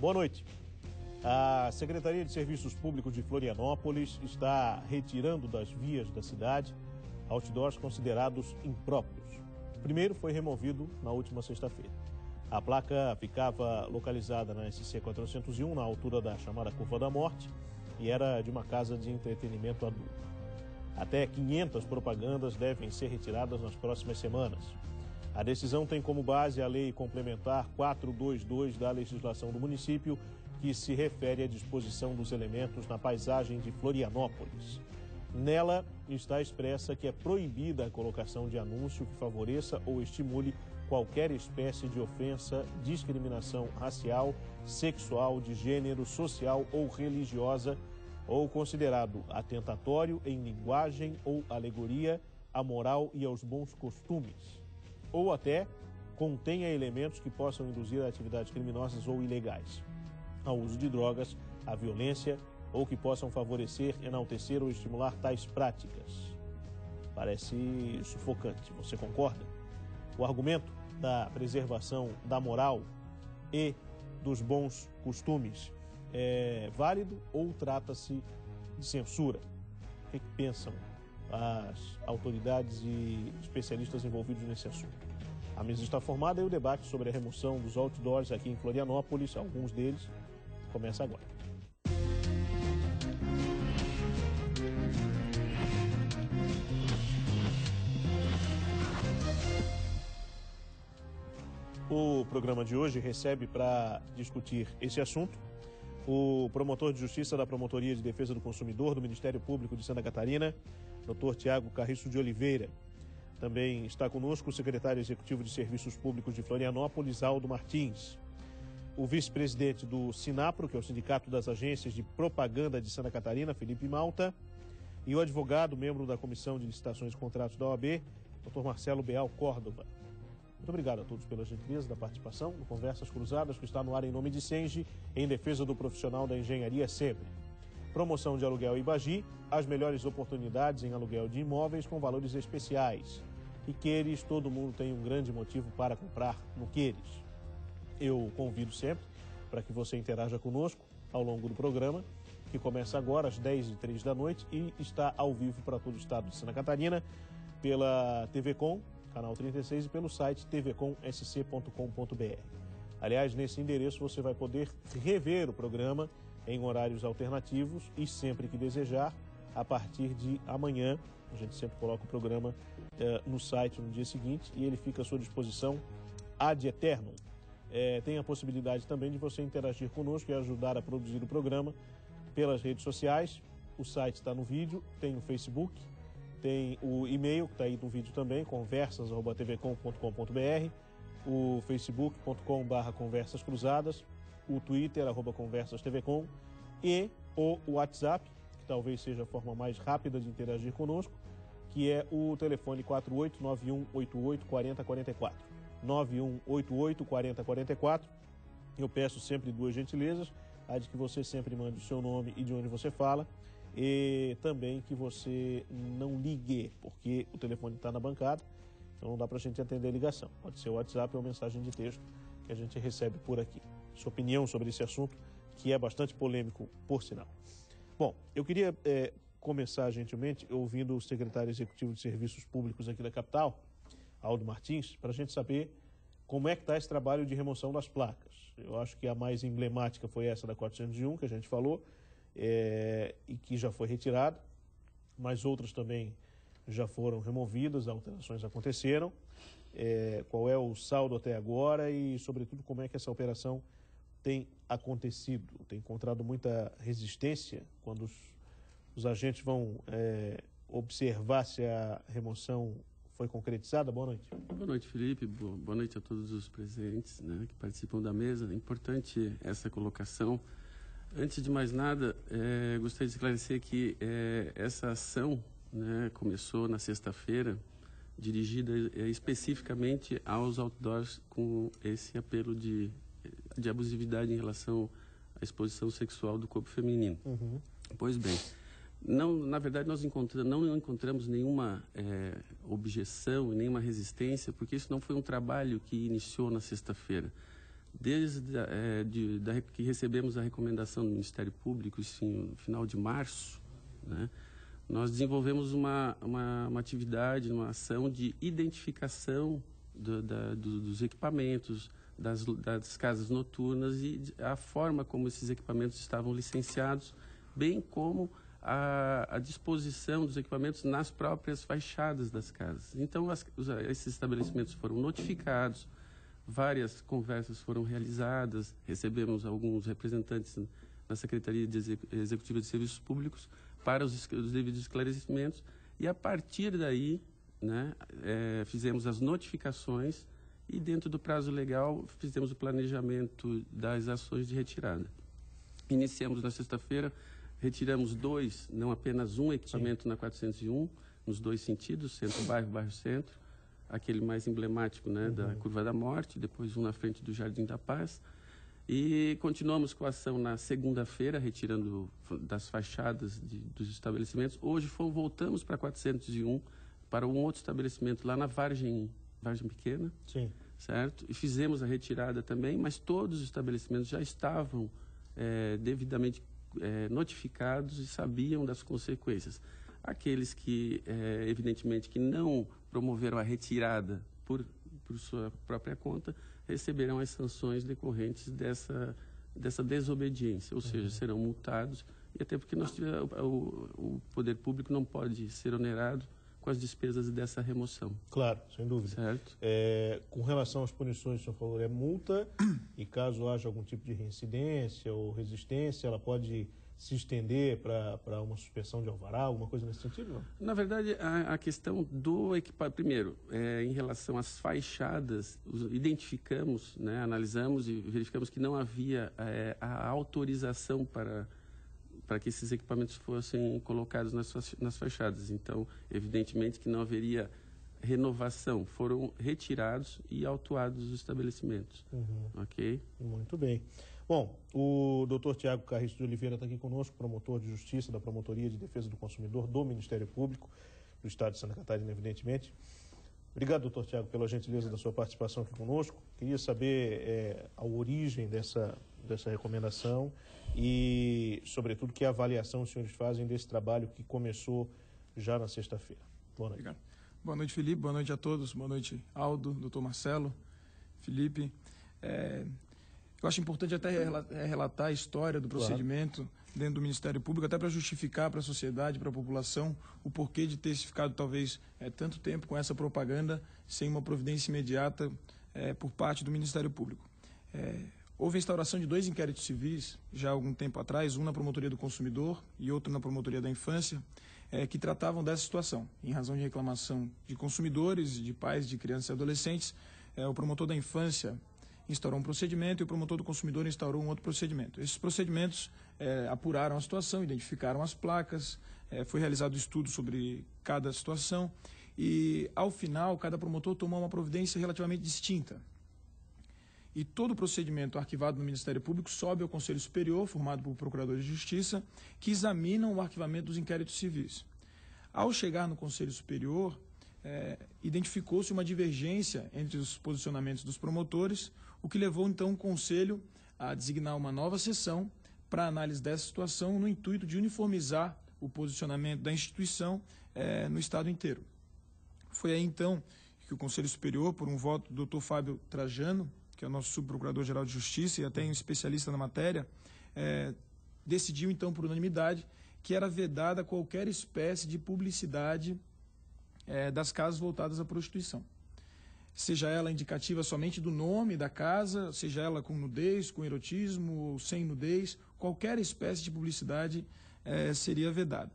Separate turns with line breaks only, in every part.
Boa noite. A Secretaria de Serviços Públicos de Florianópolis está retirando das vias da cidade outdoors considerados impróprios. O primeiro foi removido na última sexta-feira. A placa ficava localizada na SC 401, na altura da chamada Curva da Morte, e era de uma casa de entretenimento adulto. Até 500 propagandas devem ser retiradas nas próximas semanas. A decisão tem como base a Lei Complementar 422 da legislação do município, que se refere à disposição dos elementos na paisagem de Florianópolis. Nela está expressa que é proibida a colocação de anúncio que favoreça ou estimule qualquer espécie de ofensa, discriminação racial, sexual, de gênero, social ou religiosa, ou considerado atentatório em linguagem ou alegoria à moral e aos bons costumes, ou até contenha elementos que possam induzir a atividades criminosas ou ilegais, ao uso de drogas, à violência, ou que possam favorecer, enaltecer ou estimular tais práticas. Parece sufocante, você concorda? O argumento da preservação da moral e dos bons costumes é válido ou trata-se de censura? O que pensam as autoridades e especialistas envolvidos nesse assunto? A mesa está formada e o debate sobre a remoção dos outdoors aqui em Florianópolis, alguns deles, começa agora. O programa de hoje recebe para discutir esse assunto o promotor de justiça da Promotoria de Defesa do Consumidor do Ministério Público de Santa Catarina, Dr. Tiago Carriço de Oliveira. Também está conosco o secretário executivo de Serviços Públicos de Florianópolis, Aldo Martins. O vice-presidente do Sinapro, que é o Sindicato das Agências de Propaganda de Santa Catarina, Felipe Malta. E o advogado, membro da Comissão de Licitações e Contratos da OAB, Dr. Marcelo Beal Córdova. Muito obrigado a todos pela gentileza da participação no Conversas Cruzadas, que está no ar em nome de Sengi, em defesa do profissional da engenharia sempre. Promoção de aluguel Ibagi, as melhores oportunidades em aluguel de imóveis com valores especiais. E Queires, todo mundo tem um grande motivo para comprar no Queires. Eu convido sempre para que você interaja conosco ao longo do programa, que começa agora às 10h03 da noite e está ao vivo para todo o estado de Santa Catarina, pela TV Com, canal 36, e pelo site tvcomsc.com.br. Aliás, nesse endereço você vai poder rever o programa em horários alternativos e sempre que desejar, a partir de amanhã. A gente sempre coloca o programa no site no dia seguinte e ele fica à sua disposição ad eternum. Tem a possibilidade também de você interagir conosco e ajudar a produzir o programa pelas redes sociais. O site está no vídeo, tem o Facebook, tem o e-mail que está aí no vídeo também, conversas@tvcom.com.br, o facebook.com/conversas cruzadas, o Twitter, @conversastvcom, e o WhatsApp, que talvez seja a forma mais rápida de interagir conosco, que é o telefone 4891884044. 91884044. Eu peço sempre duas gentilezas, a de que você sempre mande o seu nome e de onde você fala, e também que você não ligue, porque o telefone está na bancada, então não dá para a gente atender a ligação. Pode ser o WhatsApp ou mensagem de texto que a gente recebe por aqui. Sua opinião sobre esse assunto, que é bastante polêmico, por sinal. Bom, eu queria começar gentilmente ouvindo o secretário executivo de Serviços Públicos aqui da capital, Aldo Martins, para a gente saber como é que está esse trabalho de remoção das placas. Eu acho que a mais emblemática foi essa da 401, que a gente falou, e que já foi retirada, mas outras também já foram removidas, alterações aconteceram. Qual é o saldo até agora e, sobretudo, como é que essa operação tem acontecido? Tem encontrado muita resistência quando os agentes vão observar se a remoção foi concretizada? Boa noite.
Boa noite, Felipe. Boa noite a todos os presentes, né, que participam da mesa. É importante essa colocação. Antes de mais nada, gostaria de esclarecer que essa ação, né, começou na sexta-feira, dirigida especificamente aos outdoors com esse apelo de abusividade em relação à exposição sexual do corpo feminino.
Uhum.
Pois bem, na verdade nós não encontramos nenhuma objeção e nenhuma resistência, porque isso não foi um trabalho que iniciou na sexta-feira. desde que recebemos a recomendação do Ministério Público, sim, no final de março, né, nós desenvolvemos uma atividade, uma ação de identificação dos equipamentos, das casas noturnas e a forma como esses equipamentos estavam licenciados, bem como a disposição dos equipamentos nas próprias fachadas das casas. Então, esses estabelecimentos foram notificados, várias conversas foram realizadas, recebemos alguns representantes na Secretaria Executiva de Serviços Públicos para os devidos esclarecimentos e, a partir daí, né, fizemos as notificações e, dentro do prazo legal, fizemos o planejamento das ações de retirada. Iniciamos na sexta-feira, retiramos dois, não apenas um equipamento Sim. na 401, nos dois sentidos, centro-bairro, bairro-centro, aquele mais emblemático, né, da Curva da Morte, depois um na frente do Jardim da Paz. E continuamos com a ação na segunda-feira, retirando das fachadas dos estabelecimentos. Hoje voltamos para 401, para um outro estabelecimento lá na Vargem Pequena, Sim. certo? E fizemos a retirada também, mas todos os estabelecimentos já estavam devidamente notificados e sabiam das consequências. Aqueles que, evidentemente, que não promoveram a retirada por sua própria conta, receberão as sanções decorrentes dessa desobediência, ou seja, serão multados, e até porque o poder público não pode ser onerado com as despesas dessa remoção.
Claro, sem dúvida.
Certo?
Com relação às punições, o senhor falou, é multa, e caso haja algum tipo de reincidência ou resistência, ela pode se estender para uma suspensão de alvará, alguma coisa nesse sentido? Não?
Na verdade, a questão do equipamento, primeiro, em relação às fachadas, identificamos, né, analisamos e verificamos que não havia a autorização para que esses equipamentos fossem colocados nas fachadas. Então, evidentemente que não haveria renovação. Foram retirados e autuados os estabelecimentos. Ok?
Muito bem. Bom, o doutor Tiago Carriço de Oliveira está aqui conosco, promotor de Justiça da Promotoria de Defesa do Consumidor do Ministério Público do Estado de Santa Catarina, evidentemente. Obrigado, doutor Tiago, pela gentileza da sua participação aqui conosco. Queria saber a origem dessa recomendação e, sobretudo, que avaliação os senhores fazem desse trabalho que começou já na sexta-feira. Boa noite.
Obrigado. Boa noite, Felipe. Boa noite a todos. Boa noite, Aldo, doutor Marcelo, Felipe. Eu acho importante até relatar a história do procedimento dentro do Ministério Público, até para justificar para a sociedade, para a população, o porquê de ter ficado talvez tanto tempo com essa propaganda sem uma providência imediata por parte do Ministério Público. Houve a instauração de 2 inquéritos civis, já há algum tempo atrás, um na Promotoria do Consumidor e outro na Promotoria da Infância, que tratavam dessa situação. Em razão de reclamação de consumidores, de pais, de crianças e adolescentes, o promotor da Infância instaurou um procedimento e o promotor do consumidor instaurou um outro procedimento. Esses procedimentos apuraram a situação, identificaram as placas, foi realizado estudo sobre cada situação e, ao final, cada promotor tomou uma providência relativamente distinta. E todo o procedimento arquivado no Ministério Público sobe ao Conselho Superior, formado por procuradores de Justiça, que examinam o arquivamento dos inquéritos civis. Ao chegar no Conselho Superior, identificou-se uma divergência entre os posicionamentos dos promotores, o que levou, então, o Conselho a designar uma nova sessão para análise dessa situação, no intuito de uniformizar o posicionamento da instituição no Estado inteiro. Foi aí, então, que o Conselho Superior, por um voto do Dr. Fábio Trajano, que é o nosso subprocurador-geral de Justiça e até um especialista na matéria, decidiu, então, por unanimidade, que era vedada qualquer espécie de publicidade das casas voltadas à prostituição. Seja ela indicativa somente do nome da casa, seja ela com nudez, com erotismo ou sem nudez, qualquer espécie de publicidade seria vedada.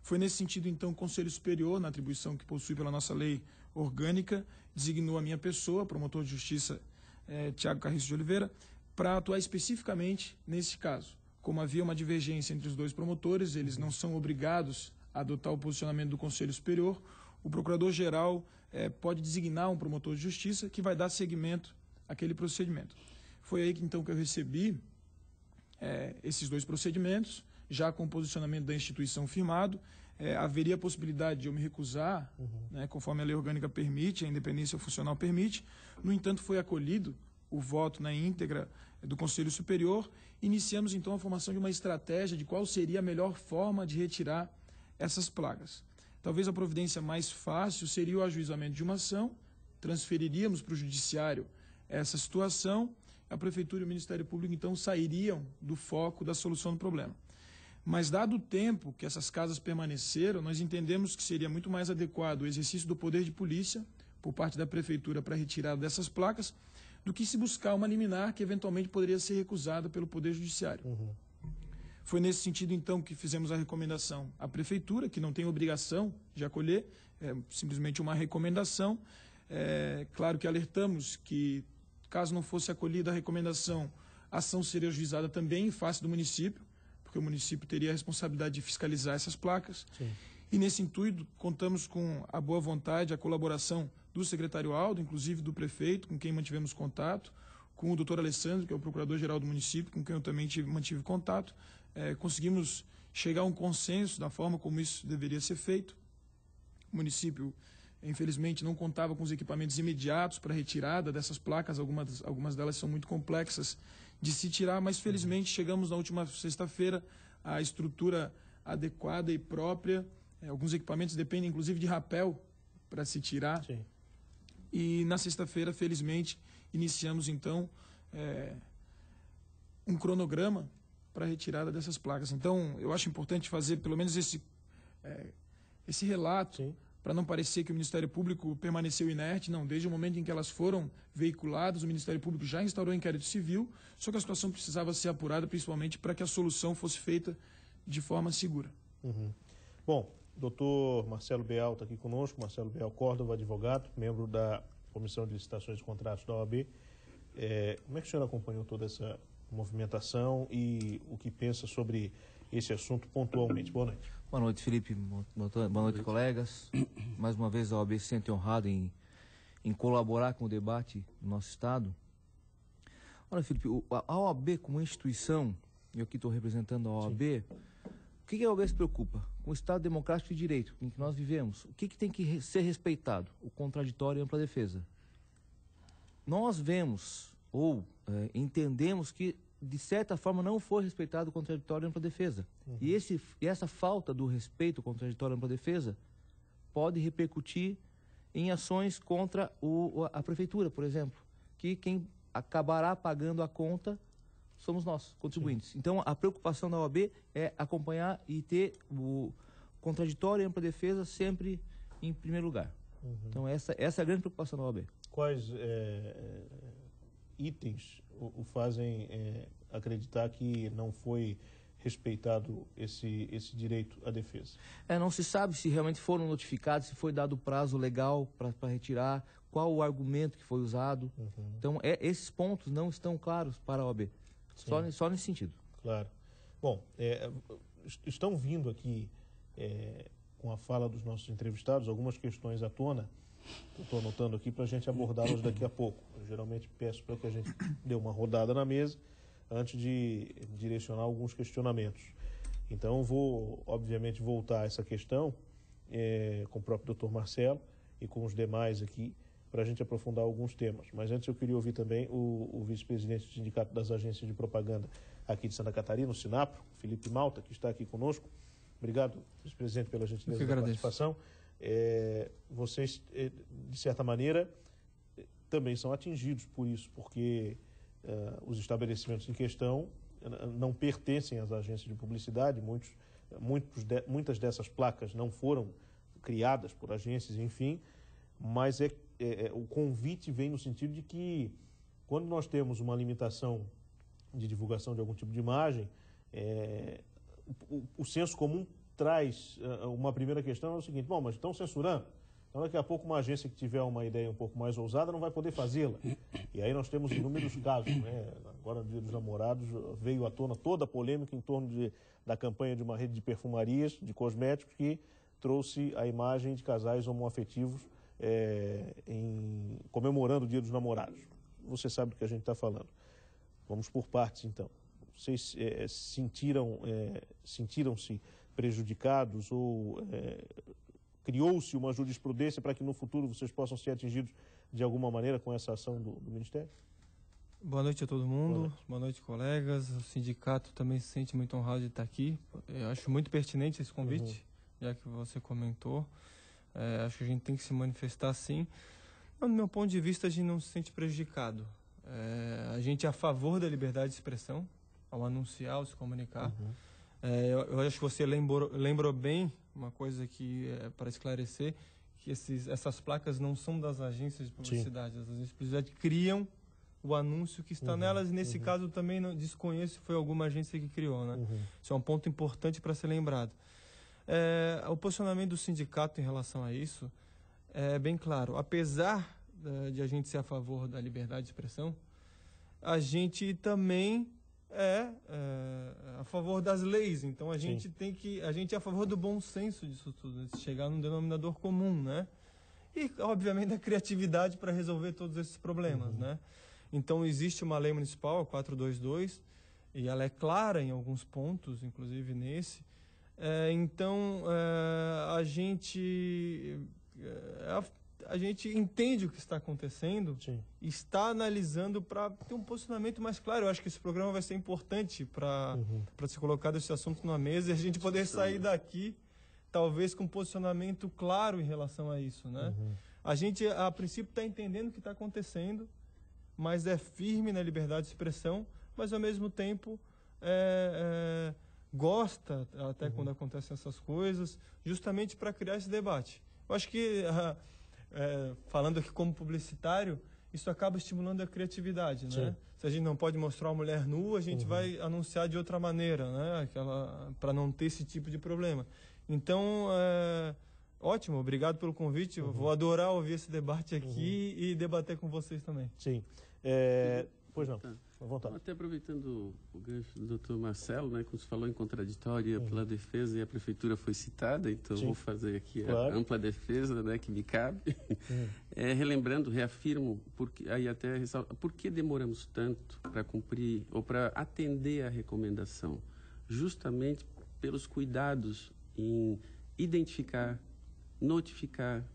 Foi nesse sentido, então, o Conselho Superior, na atribuição que possui pela nossa lei orgânica, designou a minha pessoa, promotor de Justiça Tiago Carriço de Oliveira, para atuar especificamente nesse caso. Como havia uma divergência entre os dois promotores, eles não são obrigados a adotar o posicionamento do Conselho Superior, o Procurador-Geral pode designar um promotor de justiça que vai dar seguimento àquele procedimento. Foi aí que, então, que eu recebi esses 2 procedimentos, já com o posicionamento da instituição firmado. Haveria a possibilidade de eu me recusar, conforme a lei orgânica permite, a independência funcional permite. No entanto, foi acolhido o voto na íntegra do Conselho Superior, iniciamos então a formação de uma estratégia de qual seria a melhor forma de retirar essas placas. Talvez a providência mais fácil seria o ajuizamento de uma ação, transferiríamos para o Judiciário essa situação, a Prefeitura e o Ministério Público então sairiam do foco da solução do problema. Mas, dado o tempo que essas casas permaneceram, nós entendemos que seria muito mais adequado o exercício do poder de polícia por parte da Prefeitura para a retirada dessas placas do que se buscar uma liminar que eventualmente poderia ser recusada pelo Poder Judiciário. Foi nesse sentido, então, que fizemos a recomendação à Prefeitura, que não tem obrigação de acolher, é simplesmente uma recomendação. Claro que alertamos que, caso não fosse acolhida a recomendação, a ação seria ajuizada também em face do município, porque o município teria a responsabilidade de fiscalizar essas placas. Sim. E nesse intuito, contamos com a boa vontade, a colaboração do secretário Aldo, inclusive do prefeito, com quem mantivemos contato, com o doutor Alessandro, que é o procurador-geral do município, com quem eu também mantive contato. Conseguimos chegar a um consenso da forma como isso deveria ser feito. O município, infelizmente, não contava com os equipamentos imediatos para a retirada dessas placas, algumas delas são muito complexas de se tirar, mas felizmente chegamos na última sexta-feira à estrutura adequada e própria. Alguns equipamentos dependem, inclusive, de rapel para se tirar. Sim. E na sexta-feira, felizmente, iniciamos, então, um cronograma para a retirada dessas placas. Então, eu acho importante fazer, pelo menos, esse relato, para não parecer que o Ministério Público permaneceu inerte. Não, desde o momento em que elas foram veiculadas, o Ministério Público já instaurou inquérito civil, só que a situação precisava ser apurada, principalmente para que a solução fosse feita de forma segura.
Bom, doutor Marcelo Beal está aqui conosco, Marcelo Beal Córdova, advogado, membro da Comissão de Licitações e Contratos da OAB. Como é que o senhor acompanhou toda essa movimentação e o que pensa sobre esse assunto pontualmente? Boa noite.
Boa noite, Felipe. Boa noite, colegas. Mais uma vez a OAB se sente honrada em colaborar com o debate do nosso Estado. Olha, Felipe, a OAB como instituição, eu aqui estou representando a OAB, o que a OAB se preocupa? Com o Estado democrático de direito em que nós vivemos. O que tem que ser respeitado? O contraditório e a ampla defesa. Nós vemos ou entendemos que, de certa forma, não foi respeitado o contraditório e a ampla defesa. E essa falta do respeito ao contraditório e a ampla defesa pode repercutir em ações contra a Prefeitura, por exemplo, que quem acabará pagando a conta somos nós, contribuintes. Sim. Então, a preocupação da OAB é acompanhar e ter o contraditório e a ampla defesa sempre em primeiro lugar. Então, essa é a grande preocupação da OAB.
Quais itens o fazem acreditar que não foi respeitado esse direito à defesa?
Não se sabe se realmente foram notificados, se foi dado prazo legal para retirar, qual o argumento que foi usado. Então, esses pontos não estão claros para a OAB. Só nesse sentido.
Claro. Bom, estão vindo aqui, com a fala dos nossos entrevistados, algumas questões à tona. Eu estou anotando aqui para a gente abordá-las daqui a pouco. Eu geralmente peço para que a gente dê uma rodada na mesa antes de direcionar alguns questionamentos. Então, eu vou, obviamente, voltar a essa questão com o próprio doutor Marcelo e com os demais aqui, para a gente aprofundar alguns temas. Mas antes eu queria ouvir também o vice-presidente do Sindicato das Agências de Propaganda aqui de Santa Catarina, o Sinapro, Felipe Malta, que está aqui conosco. Obrigado, vice-presidente, pela gentileza da participação. Vocês, de certa maneira, também são atingidos por isso, porque os estabelecimentos em questão não pertencem às agências de publicidade, muitas dessas placas não foram criadas por agências, enfim, mas o convite vem no sentido de que, quando nós temos uma limitação de divulgação de algum tipo de imagem, o senso comum traz uma primeira questão, é o seguinte: bom, mas estão censurando, então daqui a pouco uma agência que tiver uma ideia um pouco mais ousada não vai poder fazê-la. E aí nós temos inúmeros casos, né? Agora no Dia dos Namorados veio à tona toda a polêmica em torno da campanha de uma rede de perfumarias, de cosméticos, que trouxe a imagem de casais homoafetivos comemorando o Dia dos Namorados. Você sabe do que a gente está falando. Vamos por partes, então. Vocês sentiram-se prejudicados ou criou-se uma jurisprudência para que no futuro vocês possam ser atingidos de alguma maneira com essa ação do Ministério?
Boa noite a todo mundo, boa noite, colegas. O sindicato também se sente muito honrado de estar aqui. Eu acho muito pertinente esse convite, já que você comentou. Acho que a gente tem que se manifestar sim. No meu ponto de vista, a gente não se sente prejudicado. A gente é a favor da liberdade de expressão, ao anunciar, ao se comunicar. Eu acho que você lembrou bem uma coisa que para esclarecer, que essas placas não são das agências de publicidade. As agências de publicidade criam o anúncio que está nelas, e nesse caso também não desconheço se foi alguma agência que criou, né? Isso é um ponto importante para ser lembrado. O posicionamento do sindicato em relação a isso é bem claro. Apesar de a gente ser a favor da liberdade de expressão, a gente também a favor das leis. Então a gente é a favor do bom senso disso tudo, de chegar num denominador comum, né? E obviamente da criatividade para resolver todos esses problemas, né? Então existe uma lei municipal, a 422, e ela é clara em alguns pontos, inclusive nesse. Então a gente entende o que está acontecendo, está analisando para ter um posicionamento mais claro. Eu acho que esse programa vai ser importante para ser colocado esse assunto numa mesa e a gente poder sair daqui, talvez com um posicionamento claro em relação a isso, né? A gente, a princípio, está entendendo o que está acontecendo, mas é firme na liberdade de expressão, mas, ao mesmo tempo, gosta, até quando acontecem essas coisas, justamente para criar esse debate. Eu acho que, falando aqui como publicitário, isso acaba estimulando a criatividade, né? Se a gente não pode mostrar uma mulher nua, a gente vai anunciar de outra maneira, né? Para não ter esse tipo de problema. Então, ótimo, obrigado pelo convite. Eu vou adorar ouvir esse debate aqui e debater com vocês também.
Sim. Pois não, à vontade.
Até aproveitando o gancho do Dr. Marcelo, né, quando se falou em contraditória pela defesa e a prefeitura foi citada, então vou fazer aqui a ampla defesa, né, que me cabe. Relembrando, reafirmo, aí até por que demoramos tanto para cumprir ou para atender a recomendação? Justamente pelos cuidados em identificar, notificar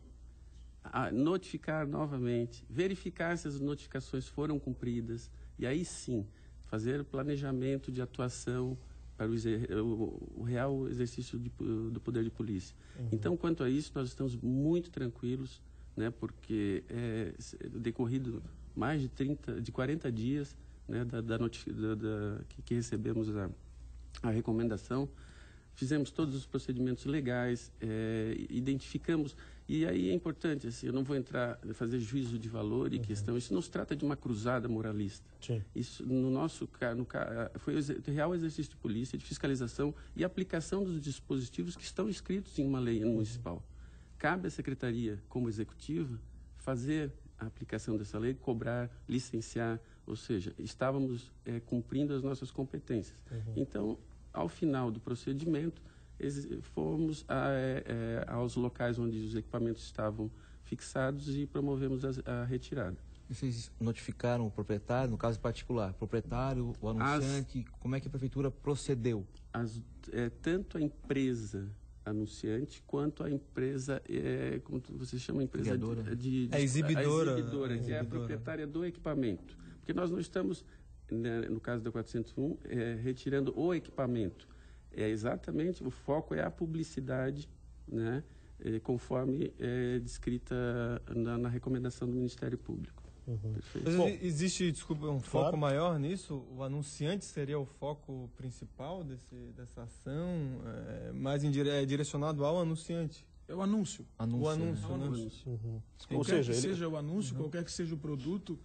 novamente, verificar se as notificações foram cumpridas e aí sim fazer planejamento de atuação para o real exercício do poder de polícia. Então, quanto a isso, nós estamos muito tranquilos, né, porque decorrido mais de 40 dias, né, que recebemos a recomendação, fizemos todos os procedimentos legais, identificamos, e aí é importante, assim, eu não vou fazer juízo de valor e questão, isso não se trata de uma cruzada moralista. Isso, no nosso caso, foi o real exercício de polícia, de fiscalização e aplicação dos dispositivos que estão escritos em uma lei municipal. Cabe à Secretaria, como executiva, fazer a aplicação dessa lei, cobrar, licenciar, ou seja, estávamos cumprindo as nossas competências. Então, ao final do procedimento, fomos aos locais onde os equipamentos estavam fixados e promovemos a retirada.
Vocês notificaram o proprietário, no caso particular, proprietário, o anunciante, como é que a prefeitura procedeu?
Tanto a empresa anunciante quanto a empresa, como você chama, empresa
exibidora,
que é a proprietária do equipamento. Porque nós não estamos, né, no caso da 401, retirando o equipamento. Exatamente, o foco é a publicidade, né, conforme descrita na recomendação do Ministério Público.
Mas existe, desculpa, um foco maior nisso? O anunciante seria o foco principal dessa ação? Mais direcionado ao anunciante?
É o anúncio.
O anúncio.
Ou seja, seja o anúncio, qualquer que seja o produto,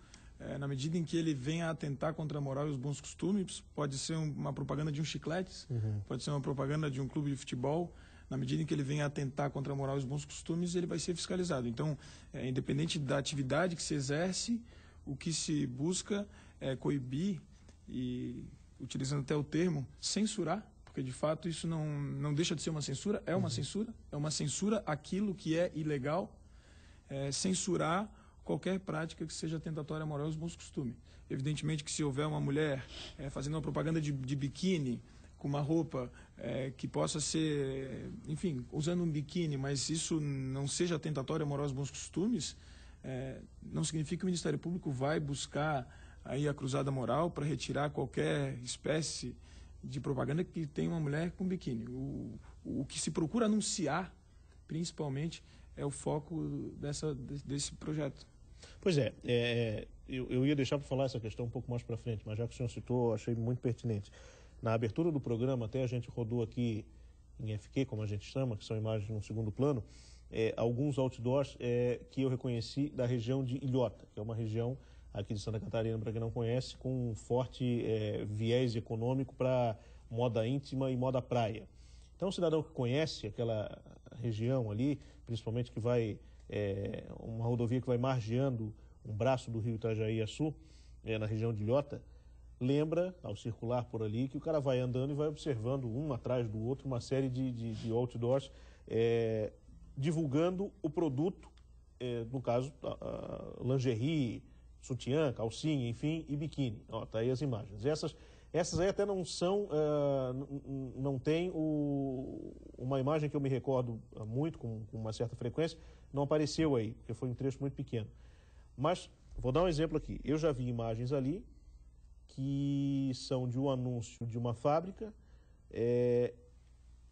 na medida em que ele venha a atentar contra a moral e os bons costumes, pode ser uma propaganda de um chiclete, pode ser uma propaganda de um clube de futebol. Na medida em que ele venha a atentar contra a moral e os bons costumes, ele vai ser fiscalizado. Então, independente da atividade que se exerce, o que se busca é coibir e, utilizando até o termo, censurar, porque de fato isso não deixa de ser uma censura, é uma censura aquilo que é ilegal, censurar qualquer prática que seja tentatória à moral e aos bons costumes. Evidentemente que se houver uma mulher fazendo uma propaganda de biquíni, com uma roupa que possa ser, enfim, usando um biquíni, mas isso não seja tentatório à moral e aos bons costumes, não significa que o Ministério Público vai buscar aí a cruzada moral para retirar qualquer espécie de propaganda que tenha uma mulher com biquíni. O que se procura anunciar, principalmente, é o foco desse projeto.
Pois é, eu ia deixar para falar essa questão um pouco mais para frente, mas já que o senhor citou, achei muito pertinente. Na abertura do programa, até a gente rodou aqui em FQ, como a gente chama, que são imagens no segundo plano, alguns outdoors que eu reconheci da região de Ilhota, que é uma região aqui de Santa Catarina, para quem não conhece, com um forte viés econômico para moda íntima e moda praia. Então, o cidadão que conhece aquela região ali, principalmente que vai, uma rodovia que vai margeando um braço do rio Itajaí-Açu, na região de Ilhota, lembra, ao circular por ali, que o cara vai andando e vai observando um atrás do outro uma série de outdoors divulgando o produto, no caso, lingerie, sutiã, calcinha, enfim, e biquíni. Ó, tá aí as imagens. Essas aí até não são, não tem uma imagem que eu me recordo muito, com uma certa frequência, não apareceu aí, porque foi um trecho muito pequeno. Mas, vou dar um exemplo aqui. Eu já vi imagens ali que são de um anúncio de uma fábrica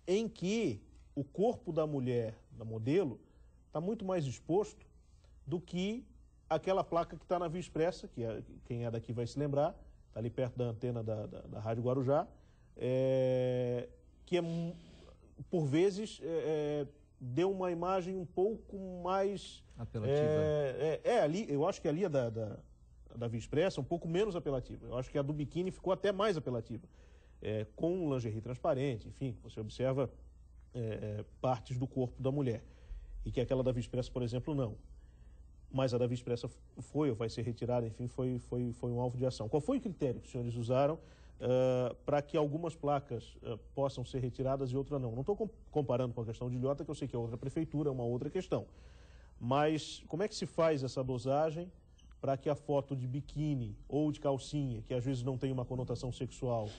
em que o corpo da mulher, da modelo, está muito mais exposto do que aquela placa que está na Via Expressa, que quem é daqui vai se lembrar, está ali perto da antena da Rádio Guarujá, que por vezes deu uma imagem um pouco mais apelativa. Ali, eu acho que ali é da Via Expressa um pouco menos apelativa. Eu acho que a do biquíni ficou até mais apelativa, com lingerie transparente, enfim, você observa partes do corpo da mulher, e que aquela da Via Expressa, por exemplo, não. Mas a da Via Expressa foi ou vai ser retirada, enfim, foi um alvo de ação. Qual foi o critério que os senhores usaram para que algumas placas possam ser retiradas e outras não? Não estou comparando com a questão de Ilhota, que eu sei que é outra prefeitura, é uma outra questão. Mas como é que se faz essa dosagem para que a foto de biquíni ou de calcinha, que às vezes não tem uma conotação sexual,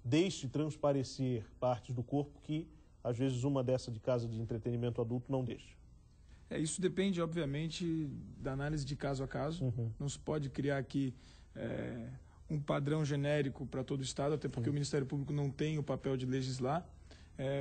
deixe transparecer partes do corpo que, às vezes, uma dessa de casa de entretenimento adulto não deixa?
Isso depende, obviamente, da análise de caso a caso.
Uhum.
Não se pode criar aqui um padrão genérico para todo o Estado, até porque o Ministério Público não tem o papel de legislar.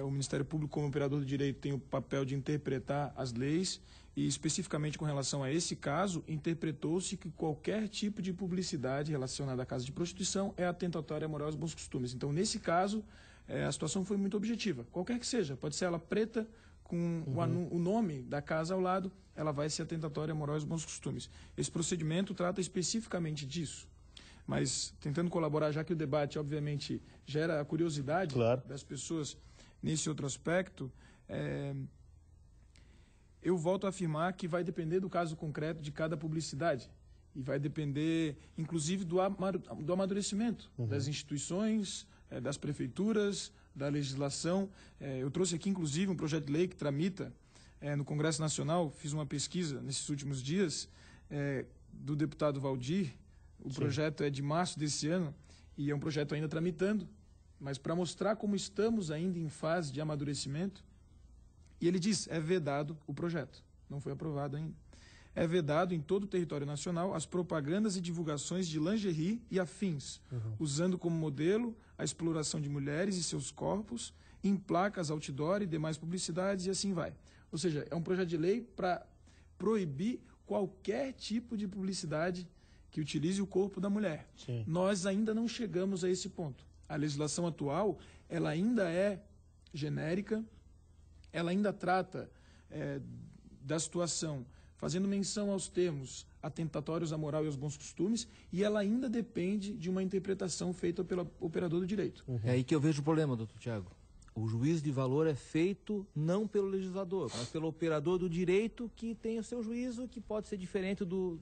O Ministério Público, como operador do direito, tem o papel de interpretar as leis e, especificamente com relação a esse caso, interpretou-se que qualquer tipo de publicidade relacionada à casa de prostituição é atentatória à moral e aos bons costumes. Então, nesse caso, a situação foi muito objetiva. Qualquer que seja, pode ser ela preta, com o nome da casa ao lado, ela vai ser atentatória à moral e aos bons costumes. Esse procedimento trata especificamente disso. Mas, tentando colaborar, já que o debate, obviamente, gera a curiosidade das pessoas nesse outro aspecto, eu volto a afirmar que vai depender do caso concreto de cada publicidade. E vai depender, inclusive, do amadurecimento das instituições, das prefeituras, da legislação. Eu trouxe aqui, inclusive, um projeto de lei que tramita no Congresso Nacional. Fiz uma pesquisa nesses últimos dias do deputado Valdir. O projeto é de março desse ano e é um projeto ainda tramitando, mas para mostrar como estamos ainda em fase de amadurecimento. E ele diz, é vedado o projeto, não foi aprovado ainda. É vedado em todo o território nacional as propagandas e divulgações de lingerie e afins, usando como modelo a exploração de mulheres e seus corpos, em placas, outdoor e demais publicidades, e assim vai. Ou seja, é um projeto de lei para proibir qualquer tipo de publicidade que utilize o corpo da mulher.
Sim.
Nós ainda não chegamos a esse ponto. A legislação atual, ela ainda é genérica, ela ainda trata da situação fazendo menção aos termos atentatórios à moral e aos bons costumes, e ela ainda depende de uma interpretação feita pelo operador do direito.
É aí que eu vejo o problema, doutor Tiago. O juízo de valor é feito não pelo legislador, mas pelo operador do direito, que tem o seu juízo, que pode ser diferente do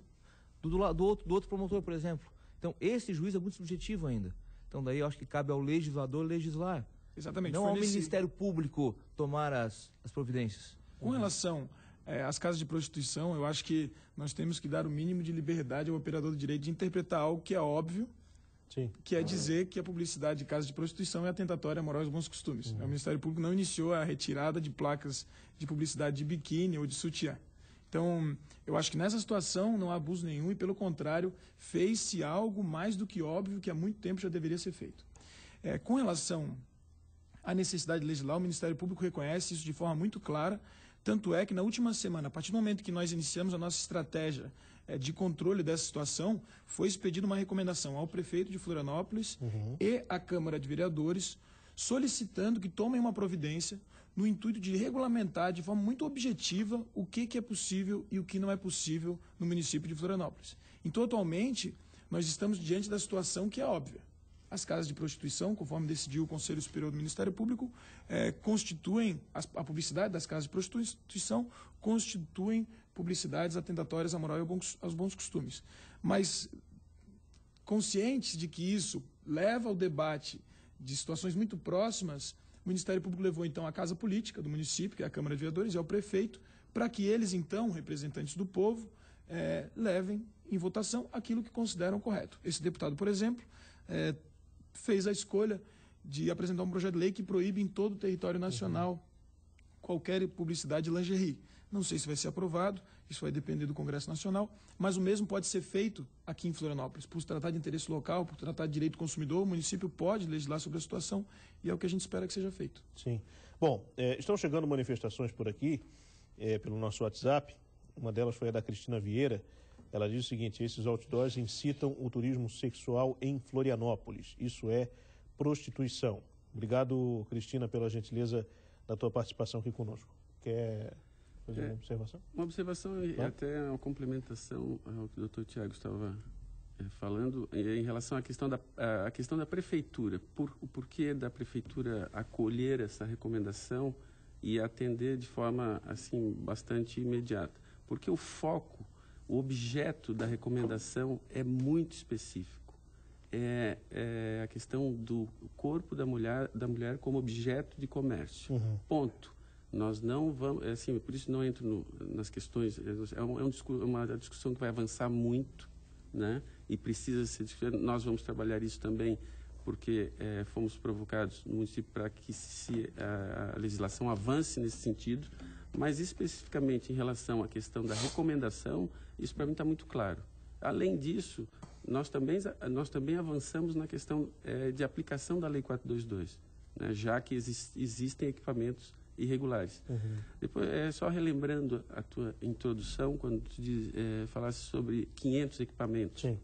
outro promotor, por exemplo. Então, esse juízo é muito subjetivo ainda. Então, daí eu acho que cabe ao legislador legislar.
Exatamente.
Não ao Ministério Público tomar as providências.
Com relação às casas de prostituição, eu acho que nós temos que dar o mínimo de liberdade ao operador do direito de interpretar algo que é óbvio, que é dizer que a publicidade de casas de prostituição é atentatória à moral e aos bons costumes. O Ministério Público não iniciou a retirada de placas de publicidade de biquíni ou de sutiã. Então, eu acho que nessa situação não há abuso nenhum e, pelo contrário, fez-se algo mais do que óbvio que há muito tempo já deveria ser feito. Com relação à necessidade de legislar, o Ministério Público reconhece isso de forma muito clara, tanto é que na última semana, a partir do momento que nós iniciamos a nossa estratégia de controle dessa situação, foi expedida uma recomendação ao prefeito de Florianópolis e à Câmara de Vereadores, solicitando que tomem uma providência no intuito de regulamentar de forma muito objetiva o que é possível e o que não é possível no município de Florianópolis. Então, atualmente, nós estamos diante da situação que é óbvia. As casas de prostituição, conforme decidiu o Conselho Superior do Ministério Público, constituem, a publicidade das casas de prostituição constituem publicidades atentatórias à moral e aos bons costumes. Mas, conscientes de que isso leva ao debate de situações muito próximas, o Ministério Público levou, então, a Casa Política do município, que é a Câmara de Vereadores, e ao prefeito, para que eles, então, representantes do povo, levem em votação aquilo que consideram correto. Esse deputado, por exemplo, fez a escolha de apresentar um projeto de lei que proíbe em todo o território nacional qualquer publicidade de lingerie. Não sei se vai ser aprovado, isso vai depender do Congresso Nacional, mas o mesmo pode ser feito aqui em Florianópolis. Por se tratar de interesse local, por tratar de direito do consumidor, o município pode legislar sobre a situação e é o que a gente espera que seja feito.
Sim. Bom, estão chegando manifestações por aqui, pelo nosso WhatsApp. Uma delas foi a da Cristina Vieira. Ela diz o seguinte: esses outdoors incitam o turismo sexual em Florianópolis. Isso é prostituição. Obrigado, Cristina, pela gentileza da tua participação aqui conosco. Quer fazer uma observação?
Uma observação e até uma complementação ao que o doutor Tiago estava falando em relação à questão da prefeitura. O porquê da prefeitura acolher essa recomendação e atender de forma assim bastante imediata. Porque o foco, o objeto da recomendação é muito específico. É a questão do corpo da mulher como objeto de comércio. Ponto. Nós não vamos, assim, por isso não entro nas questões, uma discussão que vai avançar muito, né? E precisa ser diferente. Nós vamos trabalhar isso também porque fomos provocados no município para que a legislação avance nesse sentido, mas especificamente em relação à questão da recomendação, isso para mim está muito claro. Além disso, nós também avançamos na questão de aplicação da Lei 422, né, já que existem equipamentos irregulares. Depois, só relembrando a tua introdução, quando tu falasse sobre 500 equipamentos.
Sim.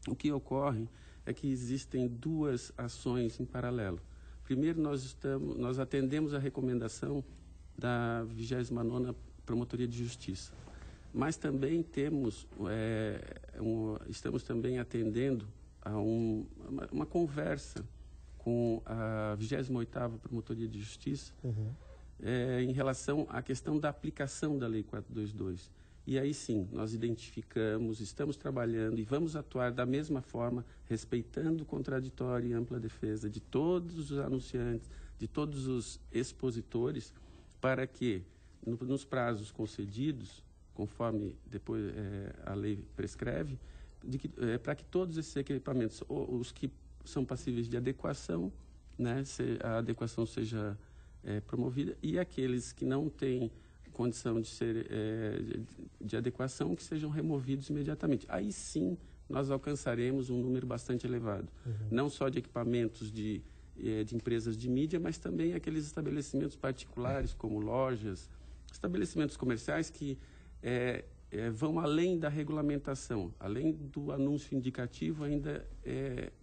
O que ocorre é que existem duas ações em paralelo. Primeiro, nós atendemos a recomendação da 29ª Promotoria de Justiça, mas também estamos também atendendo a uma conversa com a 28ª Promotoria de Justiça em relação à questão da aplicação da Lei 422. E aí sim, nós identificamos, estamos trabalhando e vamos atuar da mesma forma, respeitando o contraditório e ampla defesa de todos os anunciantes, de todos os expositores, para que, nos prazos concedidos, conforme depois a lei prescreve, para que todos esses equipamentos, os que são passíveis de adequação, né, a adequação seja promovida, e aqueles que não têm condição de ser de adequação, que sejam removidos imediatamente. Aí sim nós alcançaremos um número bastante elevado, não só de equipamentos de empresas de mídia, mas também aqueles estabelecimentos particulares, como lojas, estabelecimentos comerciais que vão além da regulamentação, além do anúncio indicativo, ainda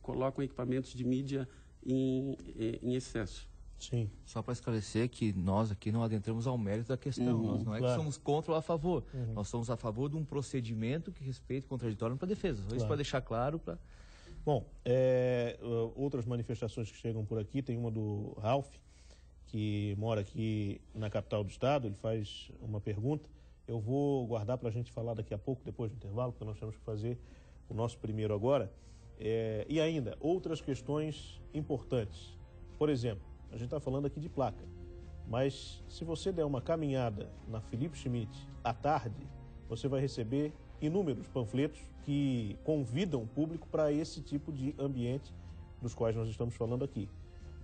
colocam equipamentos de mídia em excesso.
Sim.
Só para esclarecer que nós aqui não adentramos ao mérito da questão. Nós não é que somos contra ou a favor. Nós somos a favor de um procedimento que respeite o contraditório para a defesa. Isso para deixar claro.
Bom, outras manifestações que chegam por aqui, tem uma do Ralph, que mora aqui na capital do estado. Ele faz uma pergunta. Eu vou guardar para a gente falar daqui a pouco, depois do intervalo, porque nós temos que fazer o nosso primeiro agora. E ainda, outras questões importantes. Por exemplo, a gente está falando aqui de placa, mas se você der uma caminhada na Felipe Schmidt à tarde, você vai receber inúmeros panfletos que convidam o público para esse tipo de ambiente dos quais nós estamos falando aqui.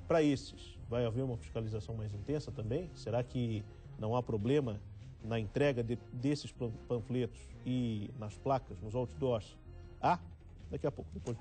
Para esses, vai haver uma fiscalização mais intensa também? Será que não há problema na entrega desses panfletos e nas placas, nos outdoors? Daqui a pouco, depois.